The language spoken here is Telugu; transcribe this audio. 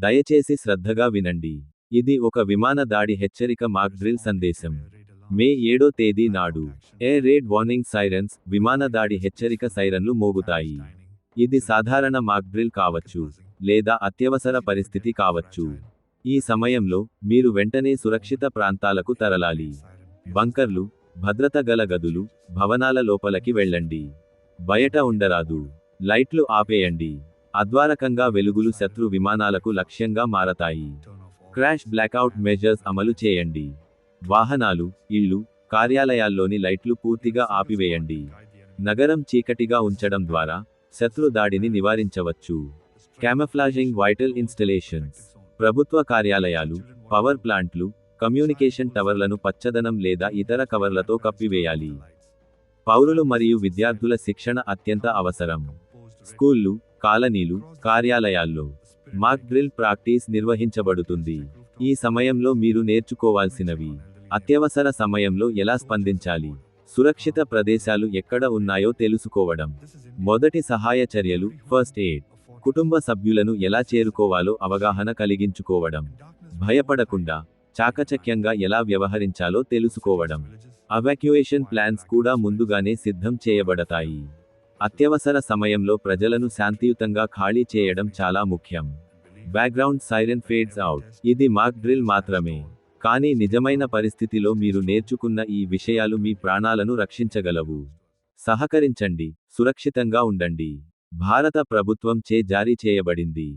దయచేసి శ్రద్ధగా వినండి. ఇది ఒక విమాన దాడి హెచ్చరిక మాక్ డ్రిల్ సందేశం. మే 7వ తేదీ నాడు ఎయిర్ రేడ్ వార్నింగ్ సైరన్స్ విమాన దాడి హెచ్చరిక సైరన్లు మోగుతాయి. ఇది సాధారణ మాక్ డ్రిల్ కావచ్చు, లేదా అత్యవసర పరిస్థితి కావచ్చు. ఈ సమయంలో మీరు వెంటనే సురక్షిత ప్రాంతాలకు తరలాలి. బంకర్లు, భద్రత గల గదులు, భవనాల లోపలికి వెళ్ళండి. బయట ఉండరాదు. లైట్లు ఆపేయండి. అద్వారకంగా వెలుగులు శత్రు విమానాలకు లక్ష్యంగా మారతాయి. క్రాష్ బ్లాకౌట్ మెజర్స్ అమలు చేయండి. వాహనాలు, ఇళ్ళు, కార్యాలయాల్లోని లైట్లు పూర్తిగా ఆపివేయండి. నగరం చీకటిగా ఉంచడం ద్వారా శత్రు దాడిని నివారించవచ్చు. క్యామఫ్లాజింగ్ వైటల్ ఇన్స్టలేషన్స్. ప్రభుత్వ కార్యాలయాలు, పవర్ ప్లాంట్లు, కమ్యూనికేషన్ టవర్లను పచ్చదనం లేదా ఇతర కవర్లతో కప్పివేయాలి. పౌరులు మరియు విద్యార్థుల శిక్షణ అత్యంత అవసరం. స్కూళ్ళు, కాలనీలు, కార్యాలయాల్లో మాక్ డ్రిల్ ప్రాక్టీస్ నిర్వహించబడుతుంది. ఈ సమయంలో మీరు నేర్చుకోవాల్సినవి: అత్యవసర సమయంలో ఎలా స్పందించాలి, సురక్షిత ప్రదేశాలు ఎక్కడ ఉన్నాయో తెలుసుకోవడం, మొదటి సహాయ చర్యలు, ఫస్ట్ ఎయిడ్, కుటుంబ సభ్యులను ఎలా చేరుకోవాలో అవగాహన కలిగించుకోవడం, భయపడకుండా చాకచక్యంగా ఎలా వ్యవహరించాలో తెలుసుకోవడం. ఎవాక్యుయేషన్ ప్లాన్స్ కూడా ముందుగానే సిద్ధం చేయబడతాయి. అత్యవసర సమయంలో ప్రజలను శాంతియుతంగా ఖాళీ చేయడం చాలా ముఖ్యం. Background siren fades out. ఇది మాక్ డ్రిల్ మాత్రమే, కానీ నిజమైన పరిస్థితిలో మీరు నేర్చుకున్న ఈ విషయాలు మీ ప్రాణాలను రక్షించగలవు. సహకరించండి, సురక్షితంగా ఉండండి. భారత ప్రభుత్వం చే జారీ చేయబడింది.